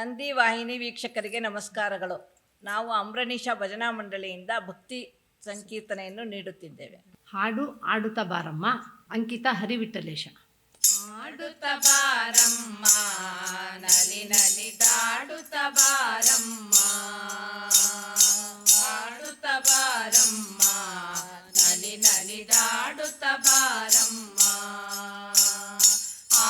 ನಂದಿ ವಾಹಿನಿ ವೀಕ್ಷಕರಿಗೆ ನಮಸ್ಕಾರಗಳು. ನಾವು ಅಮ್ರನೀಶ ಭಜನಾ ಮಂಡಳಿಯಿಂದ ಭಕ್ತಿ ಸಂಕೀರ್ತನೆಯನ್ನು ನೀಡುತ್ತಿದ್ದೇವೆ. ಹಾಡು ಆಡುತ್ತ ಬಾರಮ್ಮ, ಅಂಕಿತ ಹರಿವಿಠಲೇಶ. ಆಡುತ್ತ ಬಾರಮ್ಮ, ನಲಿ ನಲಿದಾಡುತ್ತ ಬಾರಮ್ಮ, ಆಡುತ್ತ ಬಾರಮ್ಮ, ನಲಿ ನಲಿದಾಡುತ್ತ ಬಾರಮ್ಮ,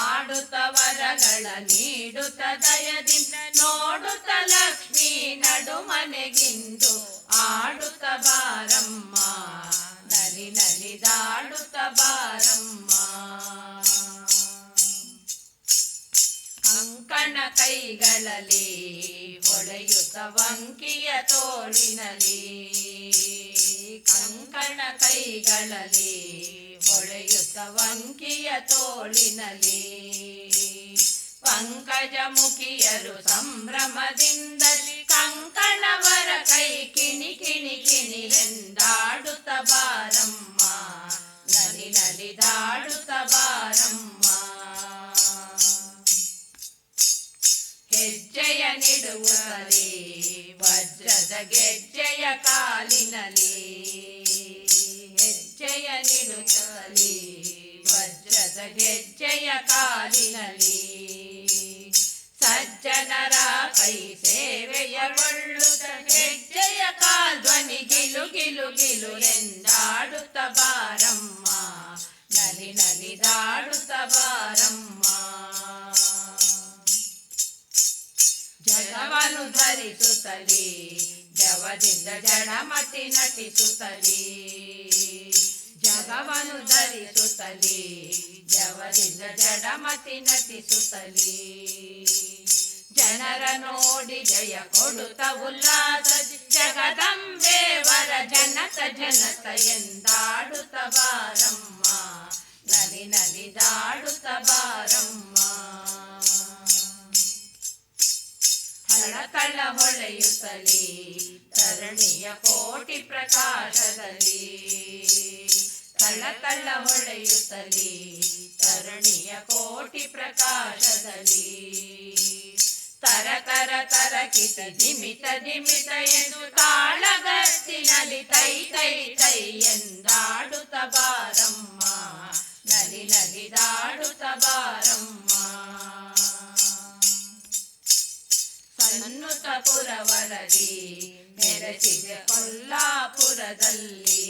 ಆಡುತ್ತ ವರಗಳ ನೀಡುತ್ತ ದಯದಿಂದ ನೋಡುತ್ತ ಲಕ್ಷ್ಮೀ ನಡು ಮನೆಗಿಂದು ಆಡುತ್ತ ಬಾರಮ್ಮ, ನಲಿ ನಲಿದಾಡುತ್ತ ಬಾರಮ್ಮ. ಕಂಕಣ ಕೈಗಳಲ್ಲಿ ಹೊಳೆಯುತ್ತ ವಂಕಿಯ ತೋಳಿನಲ್ಲಿ, ಕಂಕಣ ಕೈಗಳಲ್ಲಿ ಹೊಳೆಯುತ್ತ ವಂಕಿಯ ತೋಳಿನಲ್ಲಿ, ಪಂಕಜ ಮುಖಿಯರು ಸಂಭ್ರಮದಿಂದಲಿ ಕಂಕಣವರ ಕೈ ಕಿಣಿ ಕಿಣಿ ಕಿಣಿರೆಂದಾಡುತ್ತ ಬಾರಮ್ಮ, ನಲಿ ನಲಿದಾಡುತ್ತ ಬಾರಮ್ಮ. ಹೆಜ್ಜೆಯ ನಿಡುವುತ್ತಲೇ ವಜ್ರದ ಗೆಜ್ಜೆಯ ಕಾಲಿನಲ್ಲಿ, ಹೆಜ್ಜೆಯ ನಿಡುತ್ತಲೇ ವಜ್ರದ ಗೆಜ್ಜೆಯ ಕಾಲಿನಲ್ಲಿ, ಸಜ್ಜನರ ಕೈ ಸೇವೆಯಗೊಳ್ಳುತ್ತ ಹೆಜ್ಜೆಯ ಕಾಲ್ಧ್ವನಿ ಗಿಲು ಗಿಲು ಗಿಲು ಎಂದಾಡುತ್ತ ಬಾರಮ್ಮ, ನಲಿ ನಲಿದಾಡುತ್ತ ಬಾರಮ್ಮ. ಜಗವನ್ನು ಧರಿಸುತ್ತಲೇ ಜವದಿಂದ ಜಡಮತಿ ನಟಿಸುತ್ತಲೇ, ಜಗವನ್ನು ಧರಿಸುತ್ತಲೇ ಜವದಿಂದ ಜಡಮತಿ ನಟಿಸುತ್ತಲೇ, ಜನರ ನೋಡಿ ಜಯ ಕೊಡುತ್ತ ಉಲ್ಲಾಸ ಜಗದಂಬೇವರ ಜನತ ಜನತ ಎಂದಾಡುತ್ತ ಬಾರಮ್ಮ, ನಲಿ ನಲಿದಾಡುತ್ತ ಬಾರಮ್ಮ. ಥಳಥಳ ಹೊಳೆಯುತ್ತಲೇ ತರಣಿಯ ಕೋಟಿ ಪ್ರಕಾಶದಲ್ಲಿ, ಥಳಥಳ ಹೊಳೆಯುತ್ತಲೇ ತರಣಿಯ ಕೋಟಿ ಪ್ರಕಾಶದಲ್ಲಿ, ತರ ತರ ತರಕಿತ ಧಿಮಿತ ಧಿಮಿತ ಎಂದು ತಾಳಗತ್ತಿನಲ್ಲಿ ತೈ ತೈ ತೈ ಎಂದಾಡುತ್ತ ಬಾರಮ್ಮ, ನಲಿ ನಲಿದಾಡುತ್ತ ಬಾರಮ್ಮ. ಸನ್ನುತ ಪುರವರದಿ ಮೆರೆಸಿದೆ ಕೊಲ್ಲಾಪುರದಲ್ಲಿ,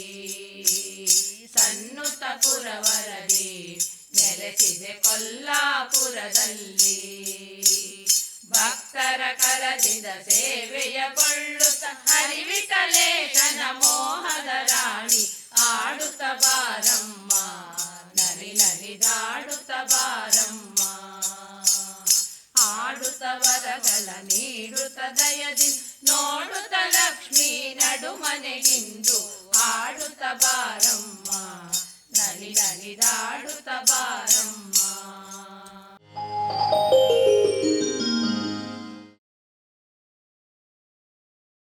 ಸನ್ನುತ ಪುರವರದಿ ಮೆರೆಸಿದೆ ಕೊಲ್ಲಾಪುರದಲ್ಲಿ, ಭಕ್ತರ ಕರದಿಂದ ಸೇವೆಯಗೊಳ್ಳುತ್ತ ಹರಿವಿಠಲೇಶನ ಮೋಹದ ರಾಣಿ ಆಡುತ್ತ ಬಾರಮ್ಮ, ನಲಿ ನಲಿದಾಡುತ್ತ ಬಾರಮ್ಮ. ಆಡುತ್ತ ವರಗಳ ನೀಡುತ್ತ ದಯದಿ ನೋಡುತ್ತ ಲಕ್ಷ್ಮೀ ನಡು ಮನೆಗಿಂದು ಆಡುತ್ತ ಬಾರಮ್ಮ, ನಲಿ ನಲಿದಾಡುತ್ತ ಬಾರಮ್ಮ.